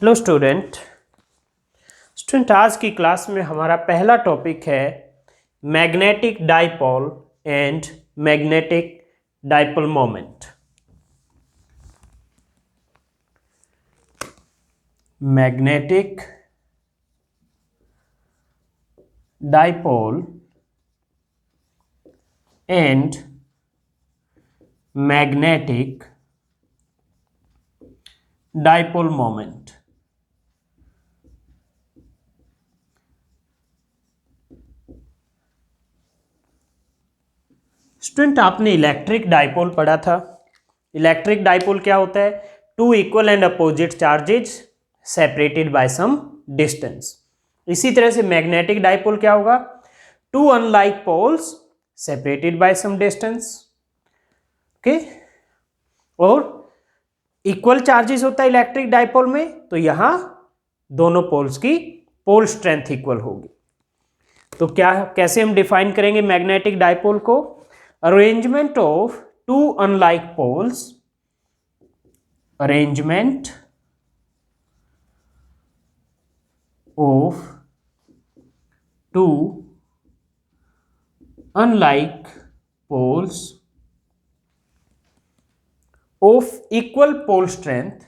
Hello student आज की class में हमारा पहला टॉपिक है magnetic dipole and magnetic dipole moment. Magnetic dipole and magnetic dipole moment. Student आपने इलेक्ट्रिक डाइपोल पढ़ा था। इलेक्ट्रिक डाइपोल क्या होता है? Two equal and opposite charges separated by some distance. इसी तरह से मैग्नेटिक डाइपोल क्या होगा? Two unlike poles separated by some distance. Okay, और इक्वल चार्जेस होता है इलेक्ट्रिक डाइपोल में, तो यहां दोनों पोल्स की पोल स्ट्रेंथ इक्वल होगी। तो क्या कैसे हम डिफाइन करेंगे मैग्नेटिक डाइपोल को? Arrangement of two unlike poles, arrangement of two unlike poles of equal pole strength,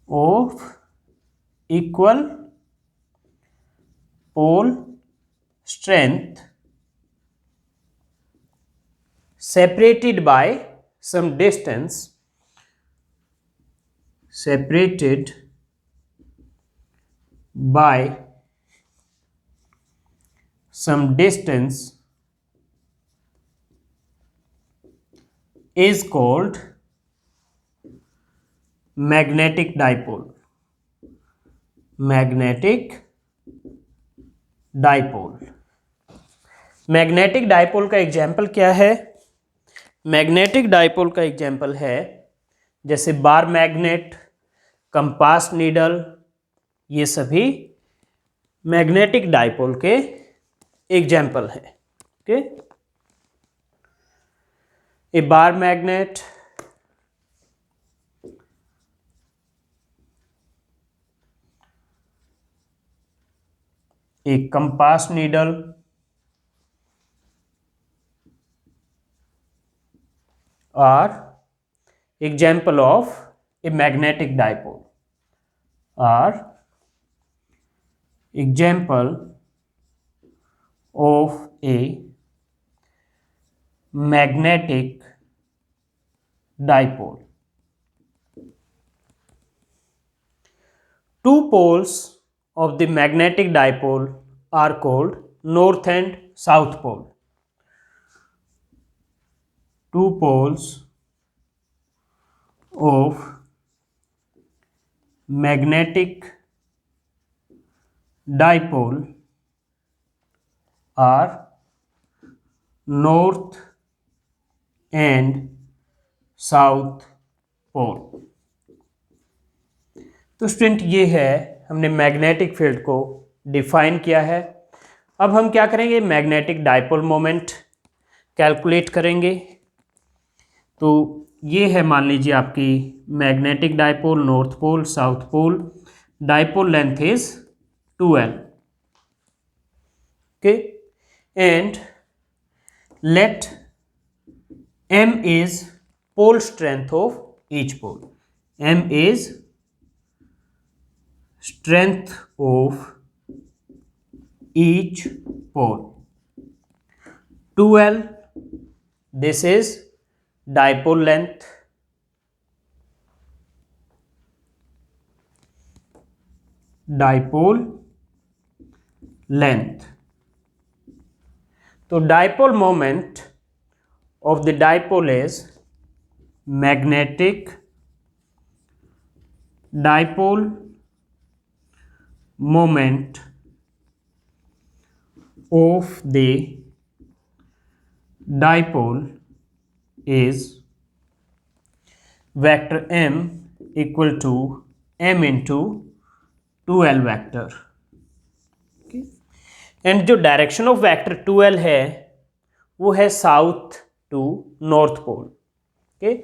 of equal pole strength separated by some distance, separated by some distance is called magnetic dipole। Magnetic dipole. Magnetic dipole का example क्या है? Magnetic dipole का example है जैसे bar magnet, compass needle, ये सभी magnetic dipole के example है। Okay, a bar magnet, a compass needle, are example of a magnetic dipole, are example of a magnetic dipole। Two poles of the magnetic dipole are called north and south pole। Two poles of magnetic dipole are north and south pole. तो student ये है, हमने magnetic field को define किया है। अब हम क्या करेंगे? मैग्नेटिक डाइपोल मोमेंट कैलकुलेट करेंगे। तो ये है, मान लीजिए आपकी magnetic dipole, north pole, south pole, dipole length is 2L। Okay, and let M is pole strength of each pole। M is strength of each pole। 2L, this is dipole length। dipole length। तो dipole moment of the dipole is magnetic dipole moment of the dipole is vector m equal to m into 2L vector। And जो direction of vector 2L है वो है south to north pole. Okay,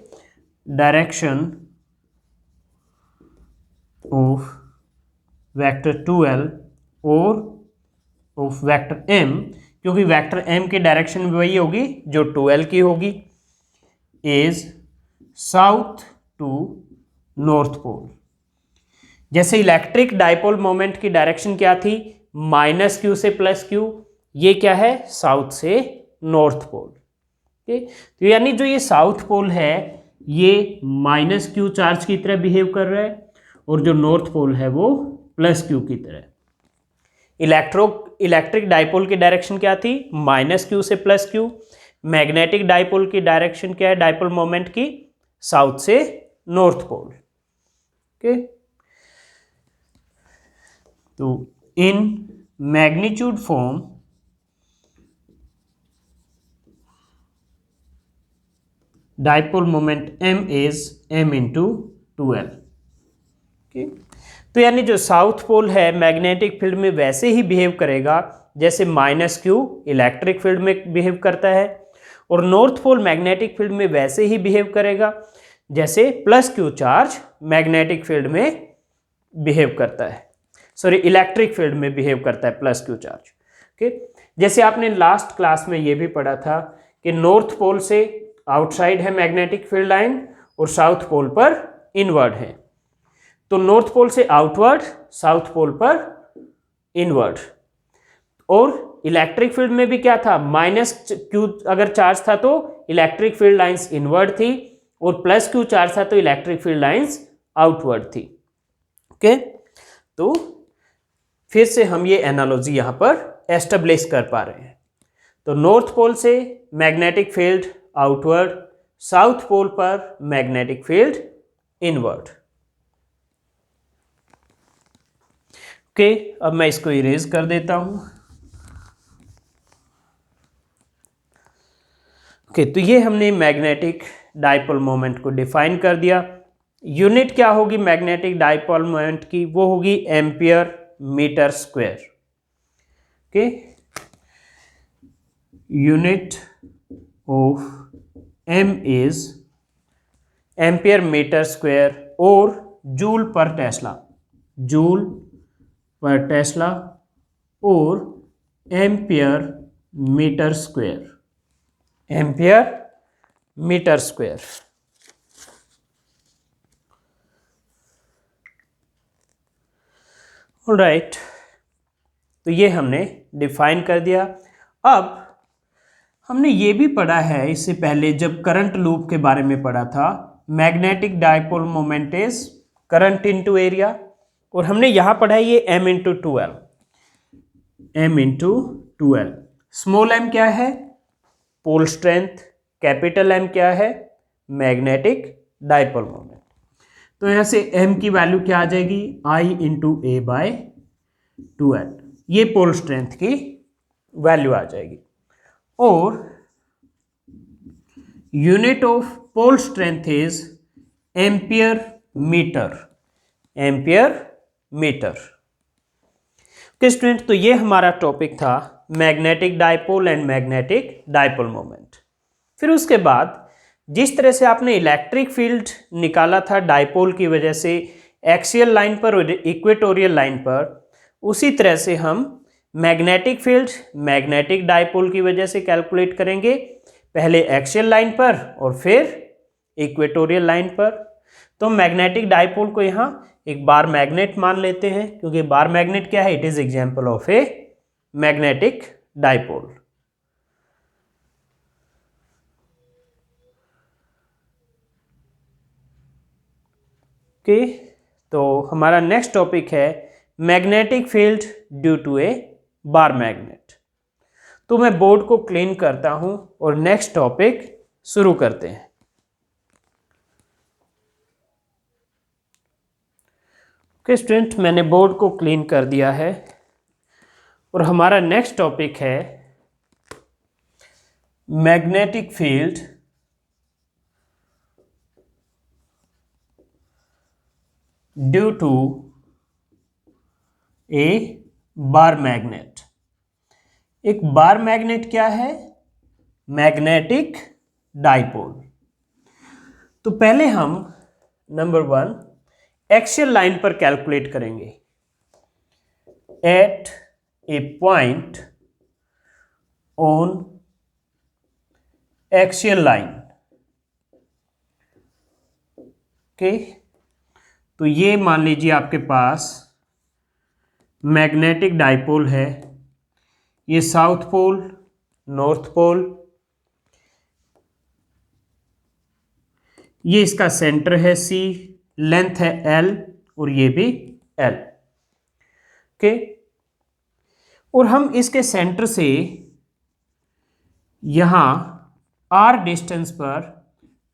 direction of vector 2l और of vector m, क्योंकि vector m की direction भी वही होगी जो 2l की होगी, is south to north pole. जैसे इलेक्ट्रिक डाइपोल मोमेंट की डायरेक्शन क्या थी, -q से +q, ये क्या है, साउथ से नॉर्थ पोल। तो यानी जो ये साउथ पोल है ये -q चार्ज की तरह बिहेव कर रहा है और जो नॉर्थ पोल है वो +q की तरह। इलेक्ट्रिक डाइपोल की डायरेक्शन क्या थी, -q से +q। मैग्नेटिक डाइपोल की डायरेक्शन क्या है, डाइपोल मोमेंट की, साउथ से नॉर्थ पोल। ओके, तो in magnitude form dipole moment m is m into 2l। तो यानी जो साउथ पोल है मैग्नेटिक फील्ड में वैसे ही बिहेव करेगा जैसे -q इलेक्ट्रिक फील्ड में बिहेव करता है, और नॉर्थ पोल मैग्नेटिक फील्ड में वैसे ही बिहेव करेगा जैसे +q चार्ज मैग्नेटिक फील्ड में बिहेव करता है, सॉरी इलेक्ट्रिक फील्ड में बिहेव करता है +q चार्ज। ओके, जैसे आपने लास्ट क्लास में ये भी पढ़ा था कि नॉर्थ पोल से आउटसाइड है मैग्नेटिक फील्ड लाइन और साउथ पोल पर इनवर्ड है, तो नॉर्थ पोल से आउटवर्ड, साउथ पोल पर इनवर्ड। और इलेक्ट्रिक फील्ड में भी क्या था, -q अगर चार्ज था तो इलेक्ट्रिक फील्ड लाइंस इनवर्ड थी, और +q चार्ज था तो इलेक्ट्रिक फील्ड लाइंस आउटवर्ड थी। ओके, तो फिर से हम ये एनालॉजी यहां पर एस्टेब्लिश कर पा रहे हैं। तो नॉर्थ पोल से magnetic field outward, south pole पर मैग्नेटिक फील्ड इनवर्ड। ओके, अब मैं इसको इरेज कर देता हूं। ओके, तो ये हमने मैग्नेटिक डाइपोल मोमेंट को डिफाइन कर दिया। यूनिट क्या होगी मैग्नेटिक डाइपोल मोमेंट की, वो होगी ampere metre square. Okay, unit of M is ampere metre square और joule per tesla, joule per tesla और ampere metre square, ampere metre square. Alright, तो ये हमने डिफाइन कर दिया। अब हमने ये भी पढ़ा है इससे पहले जब करंट लूप के बारे में पढ़ा था, magnetic dipole moment is current into area, और हमने यहां पढ़ा है ये m into 2l, m into 2l। Small m क्या है, पोल स्ट्रेंथ, कैपिटल M क्या है, मैग्नेटिक डाइपोल मोमेंट। तो यहां से m की वैल्यू क्या आ जाएगी, I into a bye 2l, ये पोल स्ट्रेंथ की वैल्यू आ जाएगी। और unit of pole strength is ampere metre, ampere metre. Okay student, तो ये हमारा टॉपिक था magnetic dipole and magnetic dipole moment. फिर उसके बाद जिस तरह से आपने इलेक्ट्रिक फील्ड निकाला था डाइपोल की वजह से एक्सियल लाइन पर और इक्वेटोरियल लाइन पर, उसी तरह से हम मैग्नेटिक फील्ड मैग्नेटिक डाइपोल की वजह से कैलकुलेट करेंगे, पहले एक्सियल लाइन पर और फिर इक्वेटोरियल लाइन पर। तो मैग्नेटिक डाइपोल को यहाँ एक बार मैग्नेट मान लेते हैं, क्योंकि बार मैग्नेट क्या है, it is example of a magnetic dipole. Okay, तो हमारा नेक्स्ट टॉपिक है magnetic field due to a bar magnet. तो मैं बोर्ड को क्लीन करता हूं और नेक्स्ट टॉपिक शुरू करते हैं। ओके स्टूडेंट, मैंने बोर्ड को क्लीन कर दिया है और हमारा नेक्स्ट टॉपिक है magnetic field due to a bar magnet. एक बार मैग्नेट क्या है, मैग्नेटिक डाइपोल। तो पहले हम नंबर 1 एक्सियल लाइन पर कैलकुलेट करेंगे। At a point on axial line, okay. तो ये मान लीजिए आपके पास मैग्नेटिक डाइपोल है, ये साउथ पोल, नॉर्थ पोल, ये इसका सेंटर है C, लेंथ है L और ये भी L, ओके। और हम इसके सेंटर से यहां R डिस्टेंस पर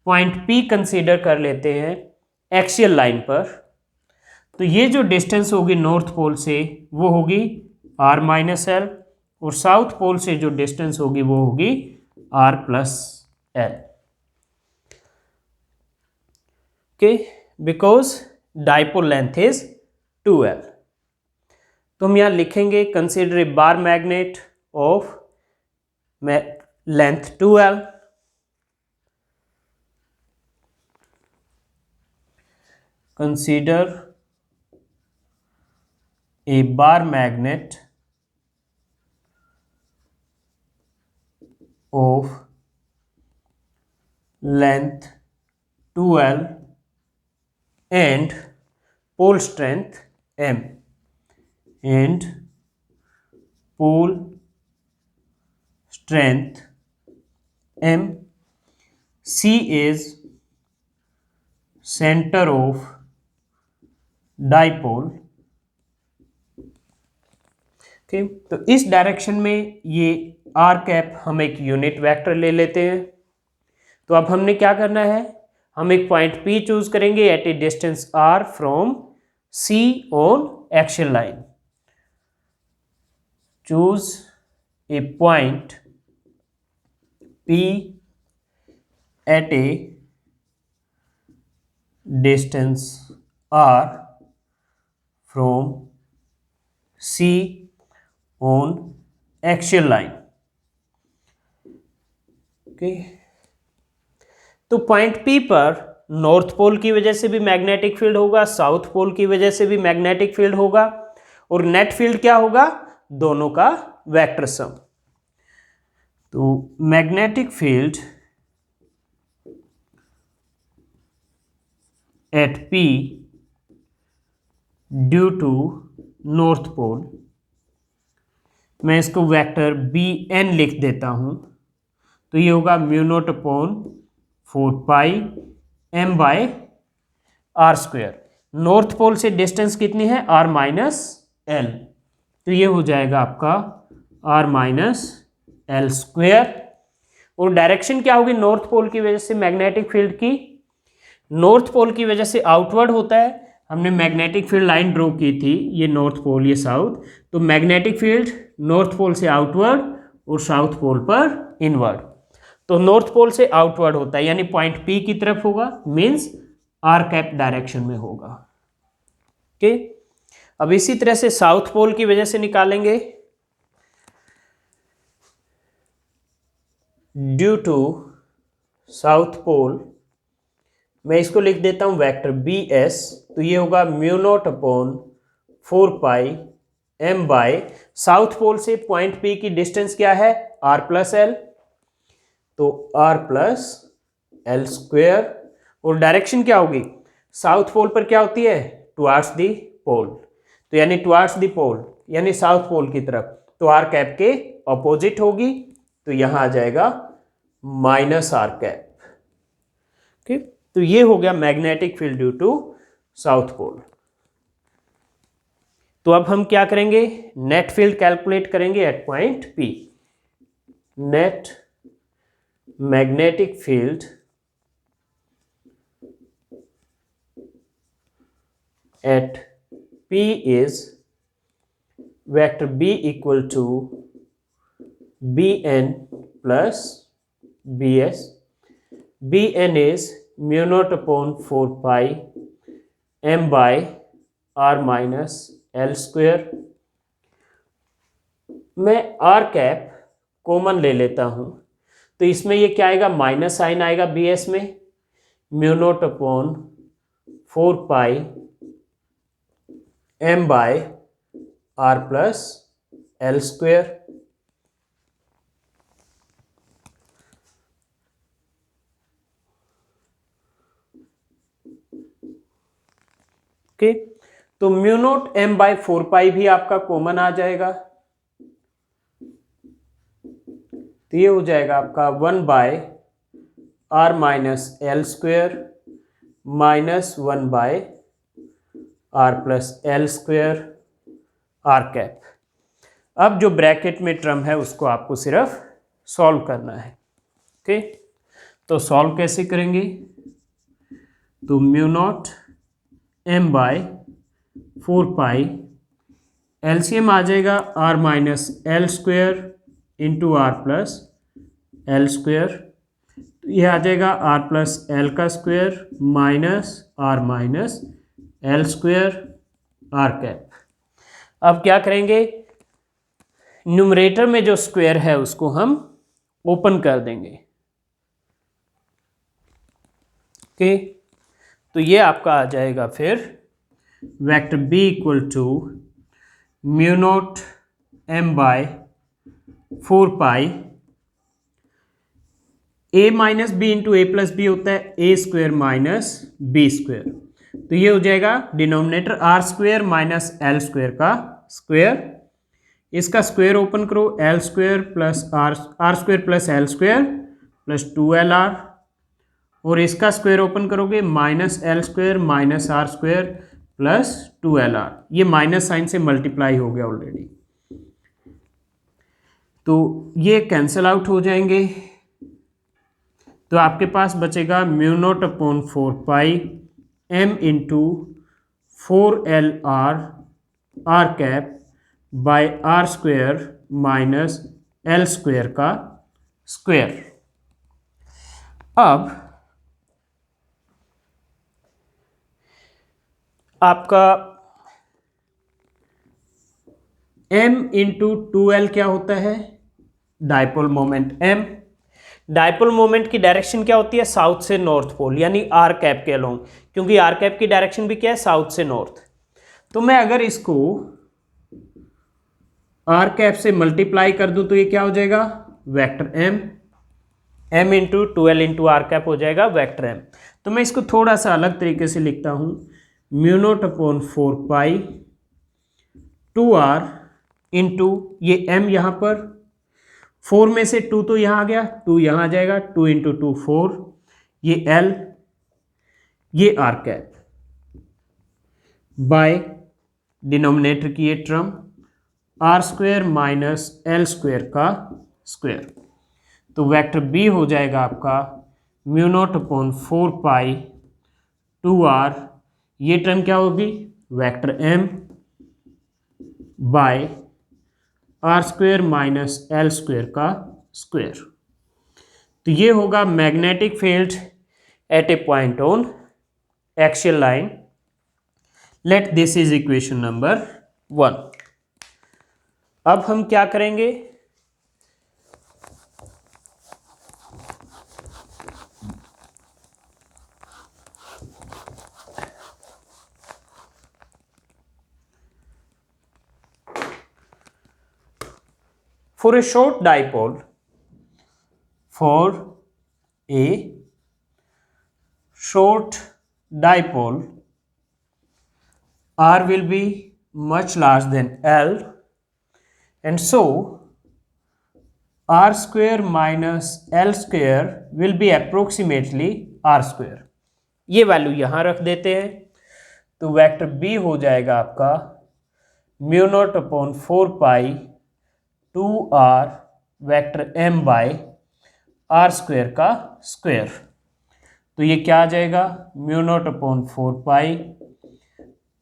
पॉइंट P कंसीडर कर लेते हैं एक्सियल लाइन पर। तो ये जो डिस्टेंस होगी नॉर्थ पोल से वो होगी R माइनस एल, और साउथ पोल से जो डिस्टेंस होगी वो होगी R plus L, okay, because dipole length is 2L। तो हम यहां लिखेंगे consider a bar magnet of length 2L, consider a bar magnet of length 2L and pole strength M, and pole strength M. C is center of dipole, okay. तो इस direction में ये are cap हम एक unit vector ले लेते हैं। तो अब हमने क्या करना है, हम एक पॉइंट P चूज करेंगे at a distance R from C on axial line. Choose a point P at a distance R from C on axial line, okay. तो पॉइंट P पर नॉर्थ पोल की वजह से भी मैग्नेटिक फील्ड होगा, south pole की वजह से भी मैग्नेटिक फील्ड होगा, और नेट फील्ड क्या होगा, दोनों का वेक्टर सम। तो magnetic field at P due to north pole, मैं इसको वेक्टर BN लिख देता हूं। तो ये होगा mu naught upon 4 pi M by R square. North pole से डिस्टेंस कितनी है, R माइनस एल, तो ये हो जाएगा आपका R माइनस एल स्क्वायर। और डायरेक्शन क्या होगी नॉर्थ पोल की वजह से मैग्नेटिक फील्ड की, नॉर्थ पोल की वजह से आउटवर्ड होता है। हमने मैग्नेटिक फील्ड लाइन ड्रॉ की थी, ये नॉर्थ पोल ये साउथ, तो मैग्नेटिक फील्ड नॉर्थ पोल से आउटवर्ड और साउथ पोल पर इनवर्ड। तो नॉर्थ पोल से आउटवर्ड होता है यानी पॉइंट P की तरफ होगा, मींस आर कैप डायरेक्शन में होगा, ओके। अब इसी तरह से साउथ पोल की वजह से निकालेंगे। ड्यू टू साउथ पोल, मैं इसको लिख देता हूं वेक्टर BS। तो ये होगा mu naught upon 4 pi M bye, south pole से पॉइंट P की डिस्टेंस क्या है, R प्लस एल, तो R प्लस एल स्क्वेयर। और डायरेक्शन क्या होगी, साउथ पोल पर क्या होती है, टुवार्ड्स दी पोल, तो यानी टुवार्ड्स दी पोल यानी साउथ पोल की तरफ, तो आर कैप के ऑपोजिट होगी, तो यहां आ जाएगा माइनस आर कैप, ओके। तो ये हो गया magnetic field due to south pole. तो अब हम क्या करेंगे, नेट फील्ड कैलकुलेट करेंगे at point P। Net magnetic field at P is vector B equal to Bn plus Bs. Bn is mu naught upon 4 pi M by R minus L square. मैं R cap common ले लेता हूं, तो इसमें ये क्या आएगा, minus sign आएगा BS में, mu naught upon 4 pi m by r plus L square. Okay, तो mu naught m by 4 pi भी आपका कॉमन आ जाएगा, तो ये हो जाएगा आपका 1 by r minus L square minus 1 by r plus L square R cap. अब जो ब्रैकेट में टर्म है उसको आपको सिर्फ सॉल्व करना है। ओके, तो सॉल्व कैसे करेंगे, तो mu naught m by 4 pi, LCM आ जाएगा r minus L square into R plus L square, तो ये आ जाएगा r प्लस एल का square minus r minus L square R cap. अब क्या करेंगे, न्यूमरेटर में जो स्क्वायर है उसको हम ओपन कर देंगे। ओके, तो ये आपका आ जाएगा फिर vector b equal to mu naught m by 4 pi, a minus B into A plus B होता है A square minus B square, तो ये हो जाएगा denominator R square minus L square का स्क्वेयर, इसका स्क्वेयर ओपन करो L square plus R square plus L square plus 2LR, और इसका स्क्वेयर ओपन करोगे minus L square minus R square plus 2LR, ये माइनस साइन से multiply हो गया ऑलरेडी, तो ये कैंसिल आउट हो जाएंगे, तो आपके पास बचेगा mu naught upon 4 pi m into 4LR R cap by R square minus L square का स्क्वेयर। अब आपका m इंटू 2L क्या होता है, dipole moment m। Dipole moment की डायरेक्शन क्या होती है, साउथ से नॉर्थ पोल, यानी आर कैप के अलोंग, क्योंकि आर कैप की डायरेक्शन भी क्या है, साउथ से नॉर्थ। तो मैं अगर इसको आर कैप से मल्टीप्लाई कर दूं तो ये क्या हो जाएगा, vector m into 2L into R cap हो जाएगा वेक्टर m। तो मैं इसको थोड़ा सा अलग तरीके से लिखता हूं, mu naught upon 4 pi 2R into ये m यहाँ पर 4 में से 2 तो यहाँ आ गया, 2 यहाँ आ जाएगा, 2 इंटू 2 4, ये L ये आर कैप बाय डिनोमिनेटर की ये term R square minus L square का स्क्वेयर, तो वेक्टर बी हो जाएगा आपका mu naught upon 4 pi 2R, ये टर्म क्या होगी, vector m by R square minus L square का स्क्वेयर। तो ये होगा magnetic field at a point on axial line. Let this is equation number 1। अब हम क्या करेंगे, for a short dipole, for a short dipole r will be much larger than L, and so r square minus L square will be approximately r square। ये value यहाँ रख देते हैं, तो वेक्टर b हो जाएगा आपका mu naught upon 4 pi 2R vector m by R square का स्क्वेयर, तो ये क्या आ जाएगा, mu naught upon 4 pi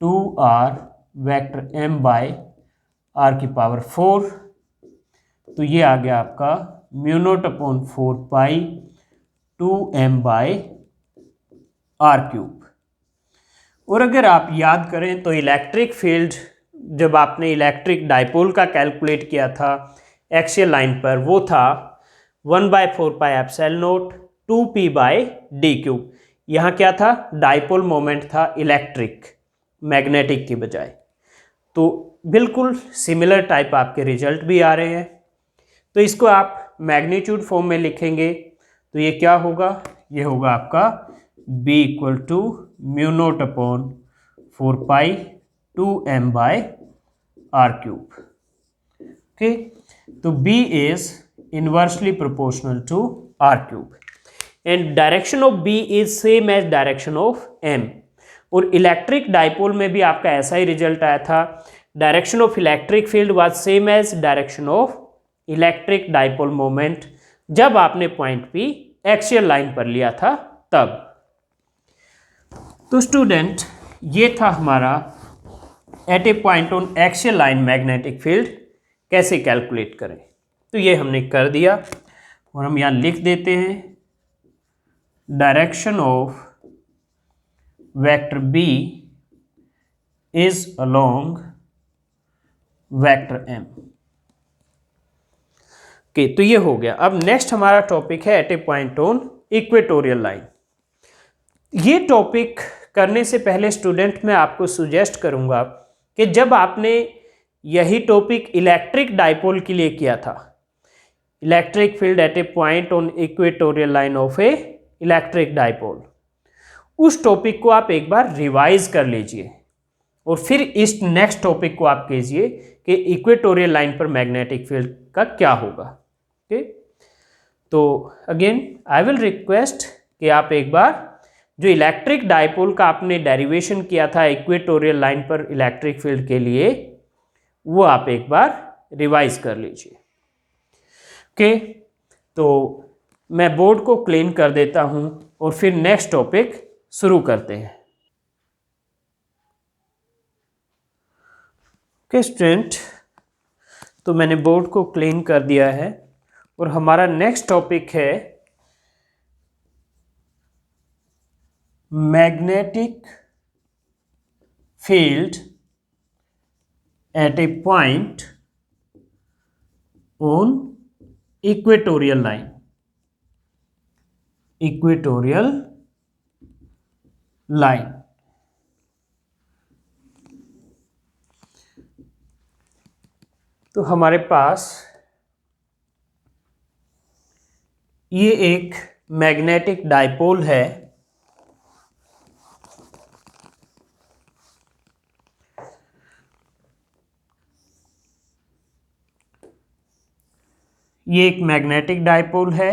2R vector m by R की पावर 4, तो ये आ गया आपका mu naught upon 4 pi 2m by R cube. और अगर आप याद करें तो इलेक्ट्रिक फील्ड जब आपने इलेक्ट्रिक डायपोल का कैलकुलेट किया था एक्सियल लाइन पर, वो था 1/4 pi epsilon naught 2p by D cube. यहाँ क्या था, डायपोल मोमेंट था इलेक्ट्रिक, मैग्नेटिक की बजाय। तो बिल्कुल सिमिलर टाइप आपके रिजल्ट भी आ रहे हैं। तो इसको आप मैग्नीट्यूड फॉर्म में लिखेंगे तो ये क्या होगा, ये होगा आपका b equal to mu naught upon 4 pi 2m by r cube. Okay, तो b is inversely proportional to r cube and direction of b is same as direction of m। और इलेक्ट्रिक डाइपोल में भी आपका ऐसा ही result आया था, direction of electric field was same as direction of electric dipole moment, जब आपने पॉइंट P एक्सियल लाइन पर लिया था तब। तो स्टूडेंट, ये था हमारा at a point on axial line magnetic field कैसे कैलकुलेट करें। तो ये हमने कर दिया और हम यहाँ लिख देते हैं direction of vector B is along vector M। Okay, तो ये हो गया। अब नेक्स्ट हमारा टॉपिक है at a point on equatorial line. ये टॉपिक करने से पहले स्टूडेंट मैं आपको सुजेस्ट करूंगा कि जब आपने यही टॉपिक इलेक्ट्रिक डाइपोल के लिए किया था, electric field at a point on equatorial line of A electric dipole, उस टॉपिक को आप एक बार रिवाइज कर लीजिए और फिर इस नेक्स्ट टॉपिक को आप कीजिए कि इक्वेटोरियल लाइन पर मैग्नेटिक फील्ड का क्या होगा। ओके, तो अगेन आई विल रिक्वेस्ट कि आप एक बार जो इलेक्ट्रिक डाइपोल का आपने डेरिवेशन किया था इक्वेटोरियल लाइन पर इलेक्ट्रिक फील्ड के लिए, वो आप एक बार रिवाइज कर लीजिए। ओके, तो मैं बोर्ड को क्लीन कर देता हूं और फिर नेक्स्ट टॉपिक शुरू करते हैं। ओके स्टूडेंट, तो मैंने बोर्ड को क्लीन कर दिया है और हमारा नेक्स्ट टॉपिक है magnetic field at a point on equatorial line. Equatorial line, तो हमारे पास ये एक मैग्नेटिक डाइपोल है। ये एक मैग्नेटिक डाइपोल है,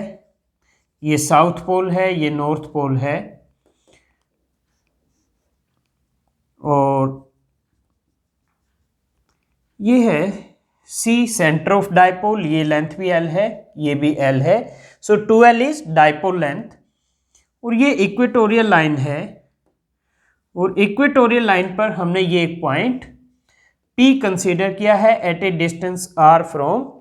ये साउथ पोल है, ये नॉर्थ पोल है, और ये है C सेंटर ऑफ डाइपोल। ये लेंथ भी L है, ये भी L है, सो 2L इज डाइपोल लेंथ। और ये इक्वेटोरियल लाइन है और इक्वेटोरियल लाइन पर हमने ये एक पॉइंट P कंसीडर किया है at a distance R from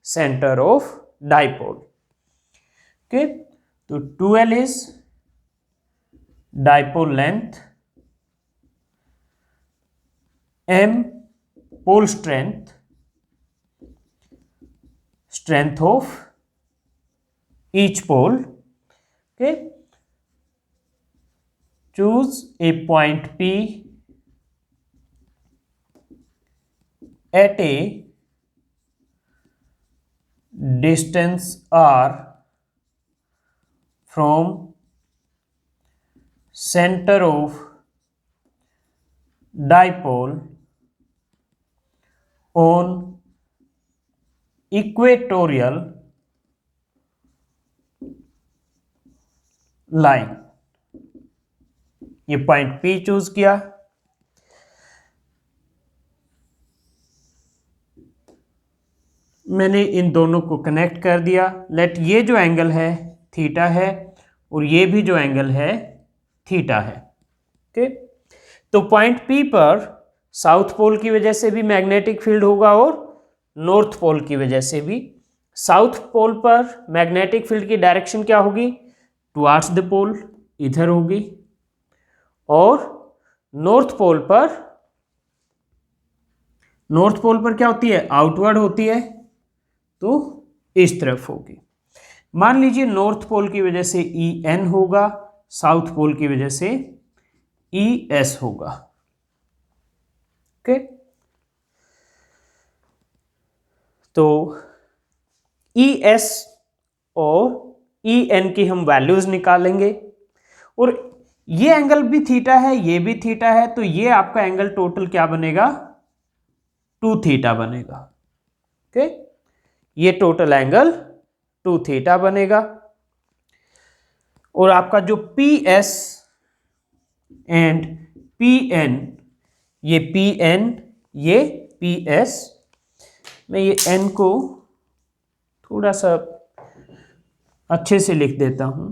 centre of dipole. Okay, तो 2L is dipole length, M pole strength, strength of each pole. Okay, choose a point P at a distance R from center of dipole on equatorial line. ये point P choose किया, मैंने इन दोनों को connect कर दिया। Late ये जो angle है थीटा है और ये भी जो एंगल है थीटा है। ओके, तो पॉइंट P पर साउथ पोल की वजह से भी मैग्नेटिक फील्ड होगा और नॉर्थ पोल की वजह से भी। साउथ पोल पर मैग्नेटिक फील्ड की डायरेक्शन क्या होगी, टुवार्ड्स द पोल, इधर होगी, और नॉर्थ पोल पर क्या होती है, आउटवर्ड होती है, तो इस तरफ होगी। मान लीजिए नॉर्थ पोल की वजह से EN होगा, साउथ पोल की वजह से ES होगा। ओके, तो ई एस और ई एन की हम वैल्यूज निकालेंगे, और ये एंगल भी थीटा है, ये भी थीटा है, तो ये आपका एंगल टोटल क्या बनेगा, 2 थीटा बनेगा। ओके, ये टोटल एंगल 2 थीटा बनेगा। और आपका जो P S and P N, ये पी एन, ये पी एस, मैं ये एन को थोड़ा सा अच्छे से लिख देता हूं।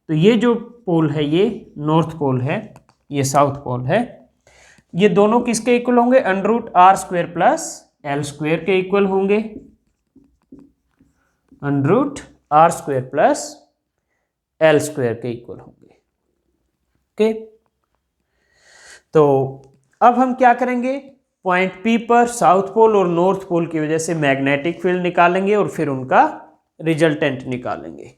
तो ये जो पोल है ये नॉर्थ पोल है, ये साउथ पोल है। ये दोनों किसके इक्वल होंगे, √r² प्लस l² के इक्वल होंगे, √r² प्लस l² के इक्वल होंगे। ओके, तो अब हम क्या करेंगे, पॉइंट P पर साउथ पोल और नॉर्थ पोल की वजह से मैग्नेटिक फील्ड निकालेंगे और फिर उनका रिजल्टेंट निकालेंगे।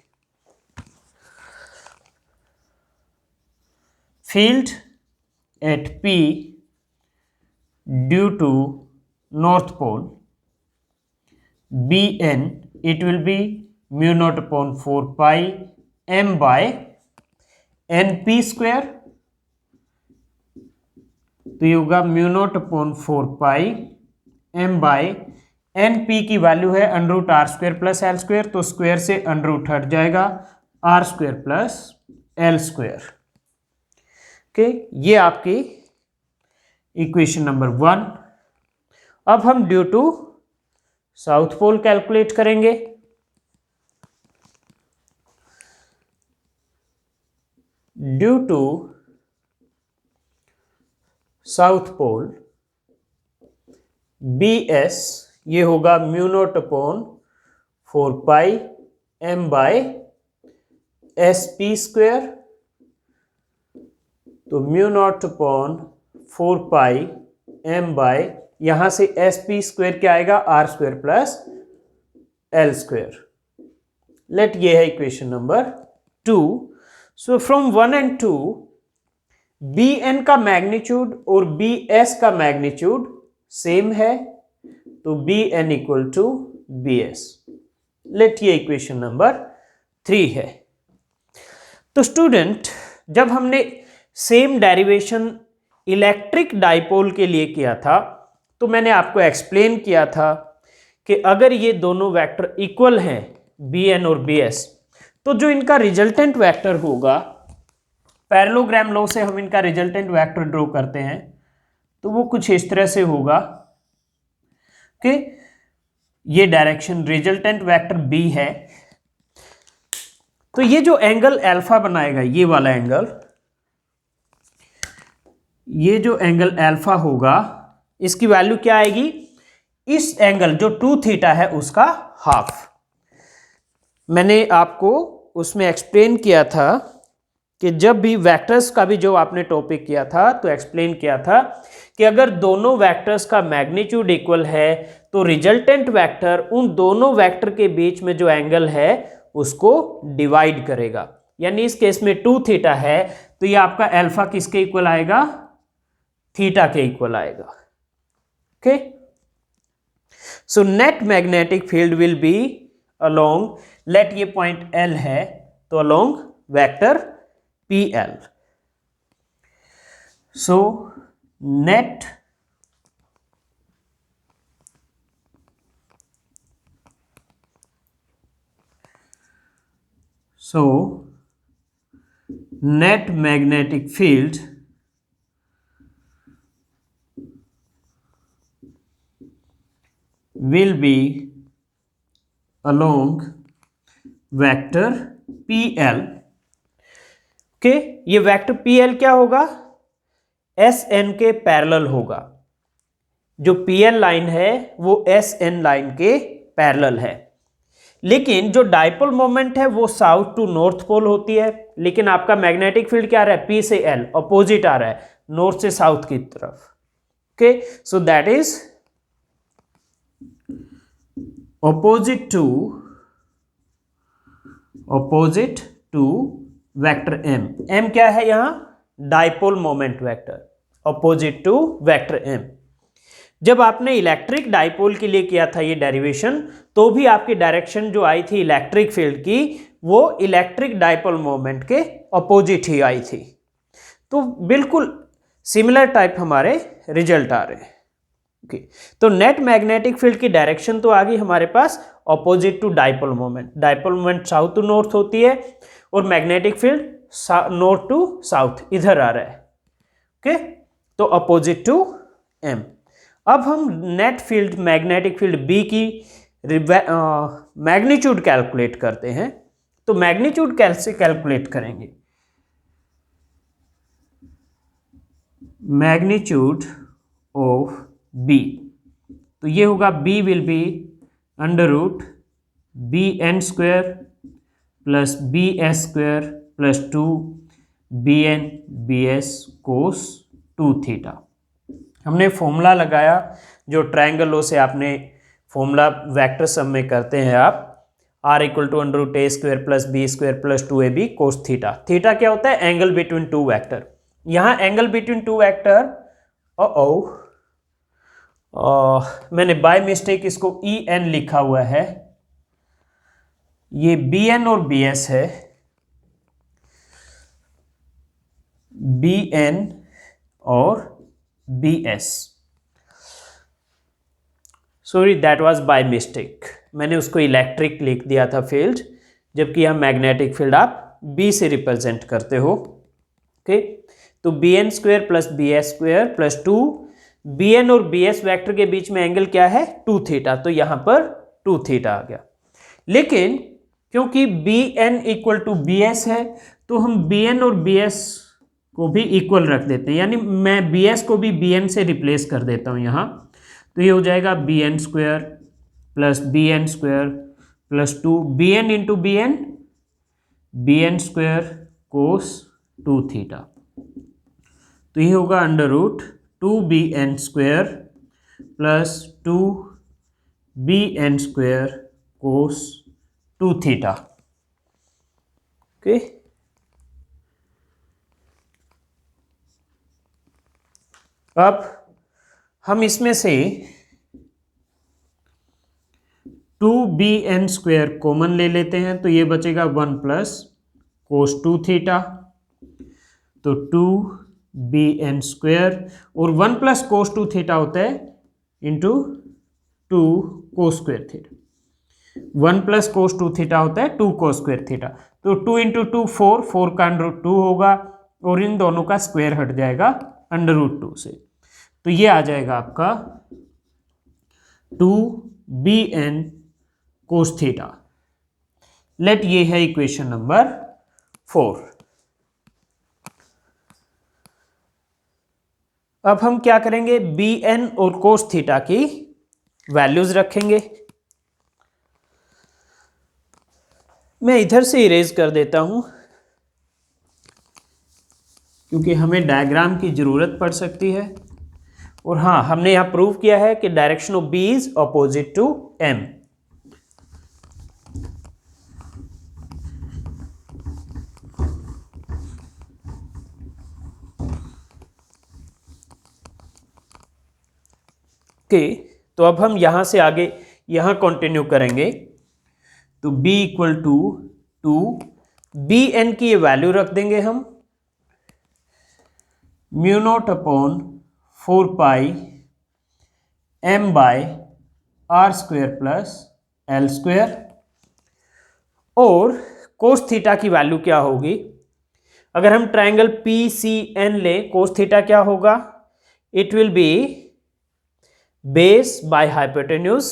Field at P due to north pole Bn, it will be μ0/4 pi m by np², तो ये होगा μ0/4 pi m by np की वैल्यू है √r² प्लस l², तो स्क्वायर से √ हट जाएगा, r² प्लस l²। ओके, ये आपकी इक्वेशन नंबर 1। अब हम due to south pole calculate करेंगे। Due to south pole BS, ये होगा μ0/4 pi m by SP², तो μ0/4 pi m by, यहां से SP² क्या आएगा, r² प्लस l²। लेट, ये है equation number 2। So from 1 and 2 Bn का मैग्नीट्यूड और Bs का मैग्नीट्यूड सेम है, तो Bn equal to Bs। Let, ये इक्वेशन नंबर 3 है। तो स्टूडेंट, जब हमने सेम डेरिवेशन इलेक्ट्रिक डाइपोल के लिए किया था, तो मैंने आपको एक्सप्लेन किया था कि अगर ये दोनों वेक्टर इक्वल हैं Bn और Bs, तो जो इनका रिजल्टेंट वेक्टर होगा, पैरेललोग्राम लॉ से हम इनका रिजल्टेंट वेक्टर ड्रॉ करते हैं, तो वो कुछ इस तरह से होगा कि ये डायरेक्शन रिजल्टेंट वेक्टर B है, तो ये जो एंगल अल्फा बनाएगा, ये वाला एंगल, ये जो एंगल अल्फा होगा, इसकी वैल्यू क्या आएगी, इस एंगल जो 2 थीटा है उसका हाफ। मैंने आपको उसमें एक्सप्लेन किया था कि जब भी वेक्टर्स का भी जो आपने टॉपिक किया था, तो एक्सप्लेन किया था कि अगर दोनों वेक्टर्स का मैग्नीट्यूड इक्वल है, तो रिजल्टेंट वेक्टर उन दोनों वेक्टर के बीच में जो एंगल है उसको डिवाइड करेगा। यानी इस केस में 2 थीटा है, तो ये आपका अल्फा किसके इक्वल आएगा, थीटा के इक्वल आएगा। Okay, so net magnetic field will be along, let ये पॉइंट L है, तो along vector PL। So net magnetic field will be along vector PL। Okay, ये वेक्टर PL क्या होगा, SN के पैरेलल होगा। जो PL लाइन है वो SN लाइन के पैरेलल है, लेकिन जो डाइपोल मोमेंट है वो साउथ टू नॉर्थ पोल होती है, लेकिन आपका मैग्नेटिक फील्ड क्या आ रहा है, P से L अपोजिट आ रहा है, नॉर्थ से साउथ की तरफ। Okay, so that is opposite to vector M। M क्या है यहां, dipole moment vector, opposite to vector M। जब आपने इलेक्ट्रिक डाइपोल के लिए किया था ये डेरिवेशन, तो भी आपकी डायरेक्शन जो आई थी इलेक्ट्रिक फील्ड की, वो इलेक्ट्रिक डाइपोल मोमेंट के अपोजिट ही आई थी। तो बिल्कुल सिमिलर टाइप हमारे रिजल्ट आ रहे हैं। ओके, तो नेट मैग्नेटिक फील्ड की डायरेक्शन तो आ गई हमारे पास opposite to dipole moment. Dipole moment south to north होती है और magnetic field north to south इधर आ रहा है। ओके, तो अपोजिट टू एम। अब हम net field magnetic field B की मैग्नीट्यूड कैलकुलेट करते हैं। तो मैग्नीट्यूड कैसे कैलकुलेट करेंगे? मैग्नीट्यूड ऑफ बी, तो ये होगा B will be under root B N square plus B S square plus 2 B N B S cos 2 theta. हमने फॉर्मूला लगाया जो ट्रायंगल से आपने फॉर्मूला वेक्टर सम में करते हैं आप, R equal to under root A square plus B square plus 2ab cos theta. Theta क्या होता है? Angle between two vector. यहाँ एंगल बिटवीन टू वेक्टर, मैंने बाय मिस्टेक इसको ई एन लिखा हुआ है, ये बी एन और बी एस है, बी एन और B S. Sorry, that was by mistake, मैंने उसको इलेक्ट्रिक लिख दिया था फील्ड, जबकि यह मैग्नेटिक फील्ड आप बी से रिप्रेजेंट करते हो। ओके, तो B N square plus B S square plus 2 B N और बी एस वैक्टर के बीच में एंगल क्या है? 2 थीटा, तो यहां पर 2 थीटा आ गया। लेकिन क्योंकि B N equal to B S है, तो हम बी एन और बी एस को भी इक्वल रख देते हैं, यानी मैं बी एस को भी बी एन से रिप्लेस कर देता हूं यहां। तो ये हो जाएगा B N square plus B N square plus 2 B N into B N square cos 2 theta. तो ये होगा under root 2 B N square plus 2 B N square cos 2 theta. Okay, अब हम इसमें से 2 बी एन स्क्वेयर कॉमन ले लेते हैं, तो ये बचेगा 1 प्लस कोस 2 थीटा, तो 2 बी एन स्क्वेयर और 1 प्लस कोस 2 थीटा होता है into 2 cos square theta. 1 plus cos 2 theta होता है 2 कोस स्क्वेयर थीटा, तो 2 इंटू 2 4 का अंडर रूट 2 होगा और इन दोनों का स्क्वायर हट जाएगा अंडर रूट 2 से, तो ये आ जाएगा आपका 2 B N cos theta. Let ये है इक्वेशन नंबर 4। अब हम क्या करेंगे? बी एन और कोस थीटा की वैल्यूज रखेंगे। मैं इधर से इरेज कर देता हूं क्योंकि हमें डायग्राम की जरूरत पड़ सकती है। और हाँ, हमने यहां प्रूव किया है कि direction of B is opposite to M. तो अब हम यहां से आगे यहां कंटिन्यू करेंगे। तो b equal to 2 B N की ये वैल्यू रख देंगे हम, mu naught upon 4 pi M by R square plus L square. और कोस थीटा की वैल्यू क्या होगी? अगर हम ट्रायंगल पी सी एन लें, कोस थीटा क्या होगा? It will be base by hypotenuse,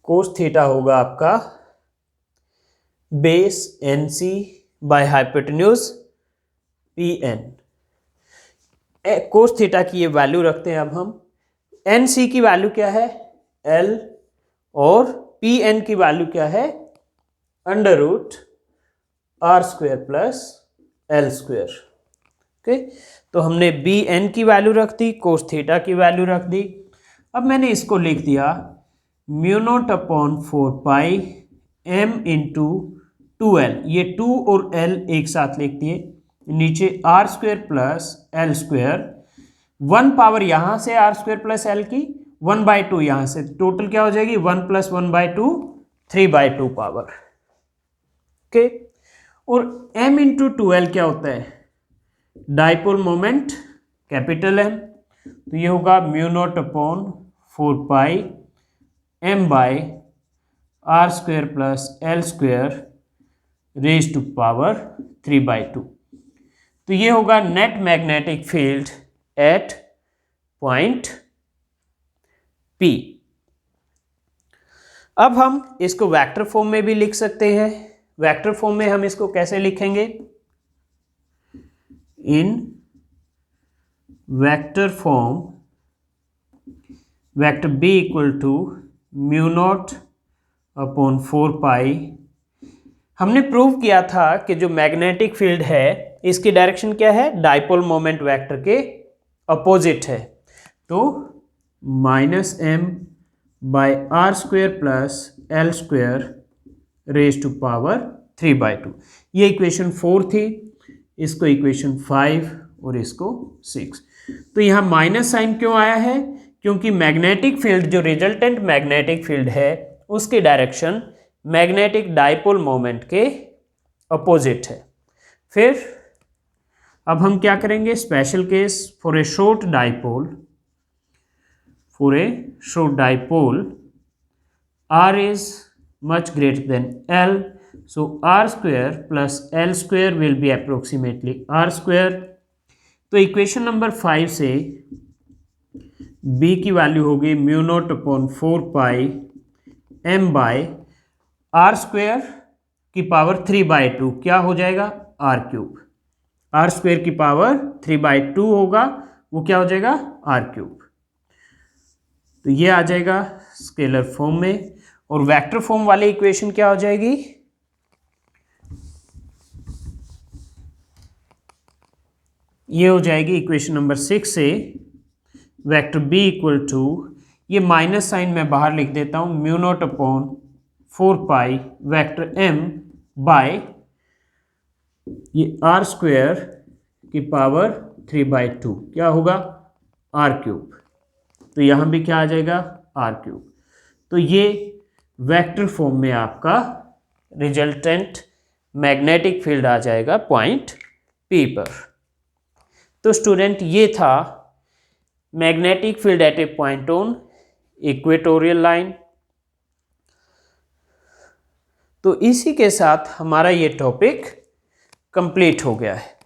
cos theta होगा आपका base N C by hypotenuse P N. Cos theta की ये वैल्यू रखते हैं अब हम। एन सी की वैल्यू क्या है? एल, और पी एन की वैल्यू क्या है? Under root R square plus L square. Okay, तो हमने बी एन की वैल्यू रख दी, कोस थीटा की वैल्यू रख दी। अब मैंने इसको लिख दिया mu naught upon 4 pi M into 2l। ये 2 और l एक साथ लिख दिए, नीचे R square plus L square 1 power यहां से आर स्क्वायर प्लस एल की, 1/2 यहां से, टोटल क्या हो जाएगी 1 + 1/2, 3/2 पावर। ओके, और m इंटू 2l क्या होता है, डाइपोल मोमेंट कैपिटल M, तो ये होगा μ0/4 m by R square plus L square raise to power 3/2। तो ये होगा net magnetic field at point P। अब हम इसको वेक्टर फॉर्म में भी लिख सकते हैं। वेक्टर फॉर्म में हम इसको कैसे लिखेंगे, in vector form vector B equal to μ0/4 हमने प्रूव किया था कि जो मैग्नेटिक फील्ड है इसकी डायरेक्शन क्या है, डाइपोल मोमेंट वेक्टर के अपोजिट है, तो -m/r square plus L square raise to power 3/2। ये इक्वेशन 4 थी, इसको इक्वेशन 5 और इसको 6। तो यहाँ माइनस साइन क्यों आया है, क्योंकि मैग्नेटिक फील्ड जो रिजल्टेंट मैग्नेटिक फील्ड है उसकी डायरेक्शन मैग्नेटिक डाइपोल मोमेंट के अपोजिट है। फिर अब हम क्या करेंगे, special case for a short dipole r is much greater than L, so r square plus L square will be approximately r square। तो इक्वेशन नंबर 5 से b की वैल्यू होगी μ0/4 m बाय आर स्क्वायर की power 3/2, क्या हो जाएगा r³। Are square की power 3/2 होगा, वो क्या हो जाएगा r³। तो ये आ जाएगा स्केलर फॉर्म में, और वेक्टर फॉर्म वाली इक्वेशन क्या हो जाएगी, ये हो जाएगी इक्वेशन नंबर 6 से वेक्टर b इक्वल टू, ये माइनस साइन मैं बाहर लिख देता हूं, μ0/4 वेक्टर m बाय ये आर स्क्वायर की पावर 3/2, क्या होगा r³। तो यहां भी क्या आ जाएगा r³। तो ये वेक्टर फॉर्म में आपका रिजल्टेंट मैग्नेटिक फील्ड आ जाएगा पॉइंट P पर। तो स्टूडेंट ये था magnetic field at a point on equatorial line. तो इसी के साथ हमारा ये टॉपिक कंप्लीट हो गया है।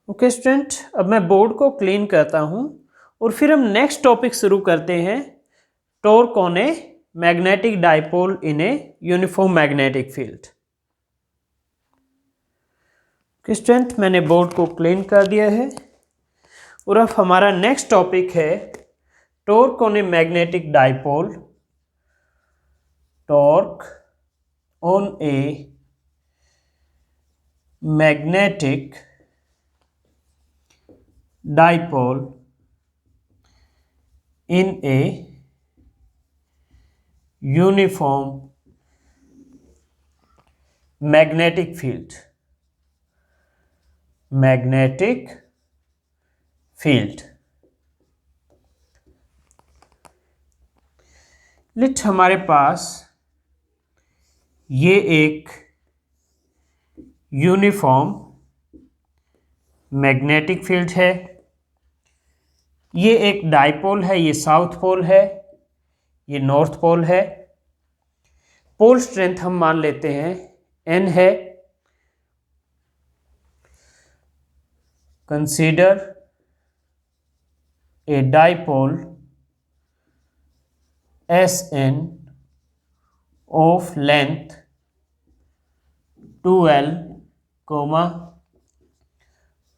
ओके स्टूडेंट, अब मैं बोर्ड को क्लीन करता हूं और फिर हम नेक्स्ट टॉपिक शुरू करते हैं, torque on a magnetic dipole in a uniform magnetic field. Okay student, मैंने बोर्ड को क्लीन कर दिया है और अब हमारा नेक्स्ट टॉपिक है torque on a magnetic dipole, torque on a magnetic dipole in a uniform magnetic field। Let हमारे पास ये एक यूनिफॉर्म मैग्नेटिक फील्ड है, ये एक डाइपोल है, ये साउथ पोल है, ये नॉर्थ पोल है। पोल स्ट्रेंथ हम मान लेते हैं n है। Consider a dipole Sn of length 2l,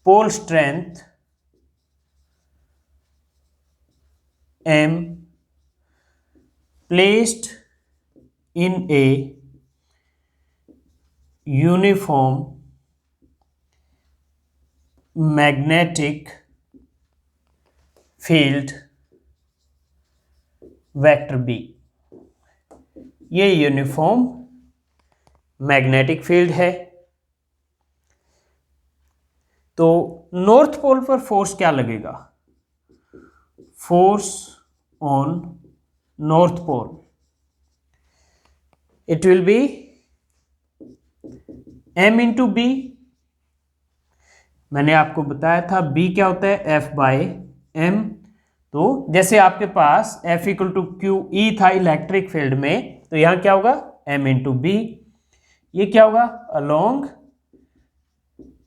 pole strength m placed in a uniform magnetic field vector B। ये यूनिफॉर्म मैग्नेटिक फील्ड है। तो नॉर्थ पोल पर फोर्स क्या लगेगा, force on north pole it will be m into B. मैंने आपको बताया था b क्या होता है, F बाय m। तो जैसे आपके पास F equal to Q E था इलेक्ट्रिक फील्ड में, तो यहां क्या होगा m इंटू बी। ये क्या होगा, अलोंग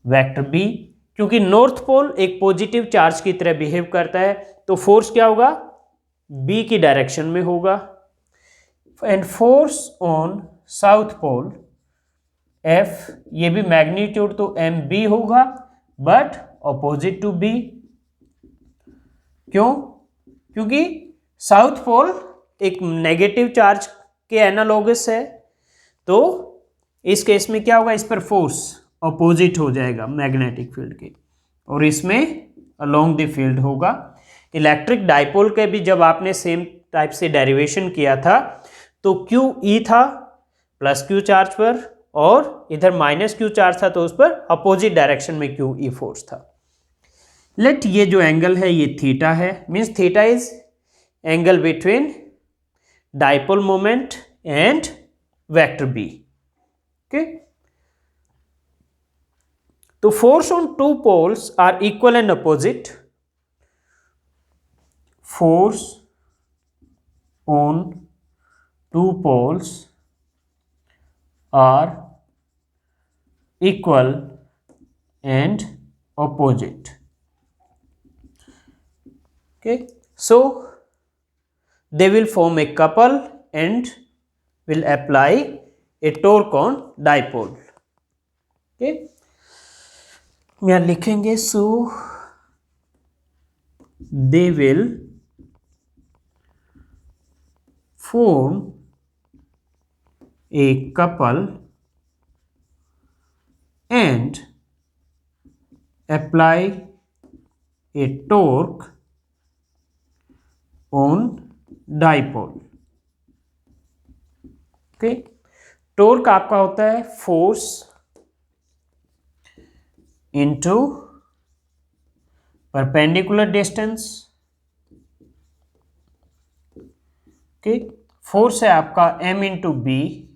वेक्टर बी, क्योंकि नॉर्थ पोल एक पॉजिटिव चार्ज की तरह बिहेव करता है, तो फोर्स क्या होगा, बी की डायरेक्शन में होगा। And force on south pole F, ये भी मैग्नीट्यूड तो एम बी होगा बट ऑपोजिट टू बी। क्यों, क्योंकि साउथ पोल एक नेगेटिव चार्ज के एनालॉगस है, तो इस केस में क्या होगा, इस पर फोर्स ऑपोजिट हो जाएगा मैग्नेटिक फील्ड के, और इसमें अलोंग द फील्ड होगा। इलेक्ट्रिक डाइपोल के भी जब आपने सेम टाइप से डेरिवेशन किया था तो क्यू ई था प्लस क्यू चार्ज पर, और इधर माइनस क्यू चार्ज था, तो उस पर अपोजिट डायरेक्शन में क्यू ई फोर्स था। लेट ये जो एंगल है ये थीटा है, means theta is angle between dipole moment and vector B. Okay, तो force on two poles are equal and opposite. Force on two poles are equal and opposite. Okay, so they will form a couple and will apply a torque on dipole. Okay, यहाँ लिखेंगे so they will form a couple and apply a torque on dipole. Okay, torque आपका होता है force into perpendicular distance. Okay, force है आपका m into B,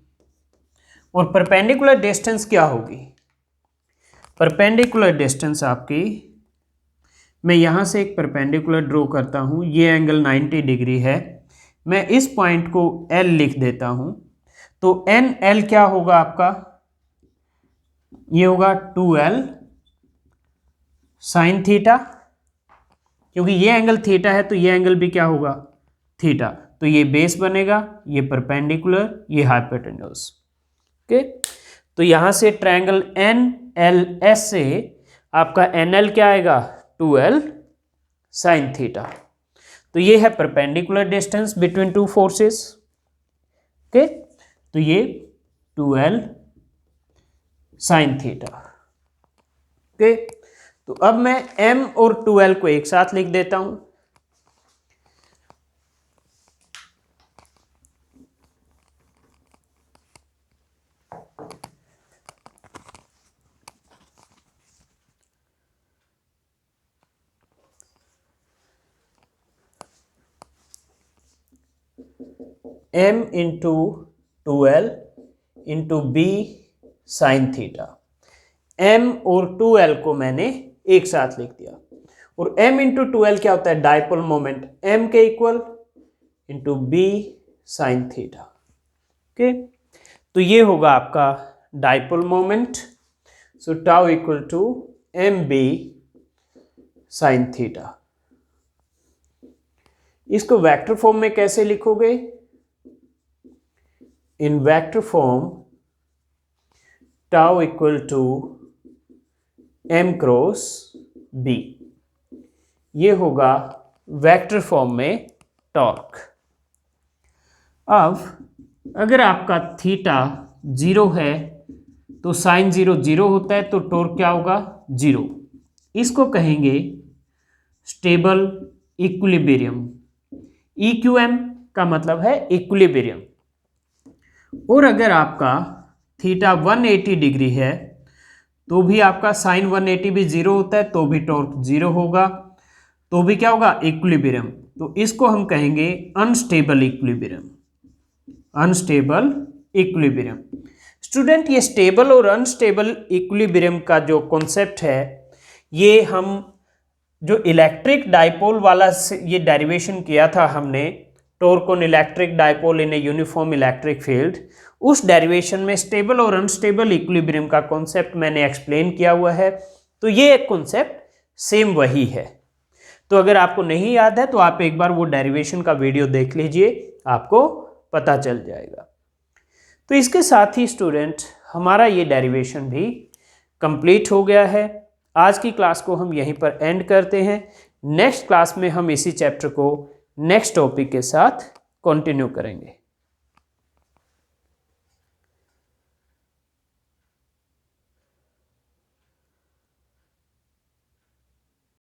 और perpendicular distance क्या होगी, परपेंडिकुलर डिस्टेंस आपकी, मैं यहां से एक परपेंडिकुलर ड्रॉ करता हूं, ये एंगल 90 डिग्री है, मैं इस पॉइंट को L लिख देता हूं, तो एन एल क्या होगा आपका, ये होगा 2L साइन थीटा, क्योंकि ये एंगल थीटा है तो ये एंगल भी क्या होगा, थीटा, तो ये बेस बनेगा, ये परपेंडिकुलर, ये हाइपोटेन्यूज। ओके, तो यहां से ट्रायंगल एन एल एस से आपका एन एल क्या आएगा, 2L साइन थीटा। तो ये है perpendicular distance between two forces. Okay, तो ये 2L साइन थीटा। ओके, तो अब मैं m और 2L को एक साथ लिख देता हूं, m into 2L into B sine theta. m और 2L को मैंने एक साथ लिख दिया, और m इंटू 2L क्या होता है, डाइपोल मोमेंट m के equal into B sine theta. Okay, तो ये होगा आपका dipole moment, so tau equal to M B sine theta. इसको वेक्टर फॉर्म में कैसे लिखोगे, in vector form tau equal to m cross b, ये होगा वेक्टर फॉर्म में टॉर्क। अब अगर आपका थीटा 0 है तो साइन 0 0 होता है, तो टॉर्क क्या होगा, 0। इसको कहेंगे स्टेबल इक्विलिब्रियम, EQM का मतलब है इक्विलिब्रियम। और अगर आपका थीटा 180 डिग्री है तो भी आपका साइन 180 भी जीरो होता है, तो भी टॉर्क जीरो होगा, तो भी क्या होगा, इक्विलिब्रियम। तो इसको हम कहेंगे unstable equilibrium, unstable equilibrium. Student, ये स्टेबल और अनस्टेबल इक्विलिब्रियम का जो कॉन्सेप्ट है, ये हम जो इलेक्ट्रिक डाइपोल वाला ये डेरिवेशन किया था हमने, torque on electric dipole in a uniform electric field, उस डेरिवेशन में स्टेबल और अनस्टेबल इक्विलिब्रियम का कॉन्सेप्ट मैंने एक्सप्लेन किया हुआ है। तो ये एक कॉन्सेप्ट सेम वही है। तो अगर आपको नहीं याद है तो आप एक बार वो डेरिवेशन का वीडियो देख लीजिए, आपको पता चल जाएगा। तो इसके साथ ही स्टूडेंट हमारा ये डेरिवेशन भी कंप्लीट हो गया है। आज की क्लास को हम यहीं पर एंड करते हैं। नेक्स्ट क्लास में हम इसी चैप्टर को नेक्स्ट टॉपिक के साथ कंटिन्यू करेंगे।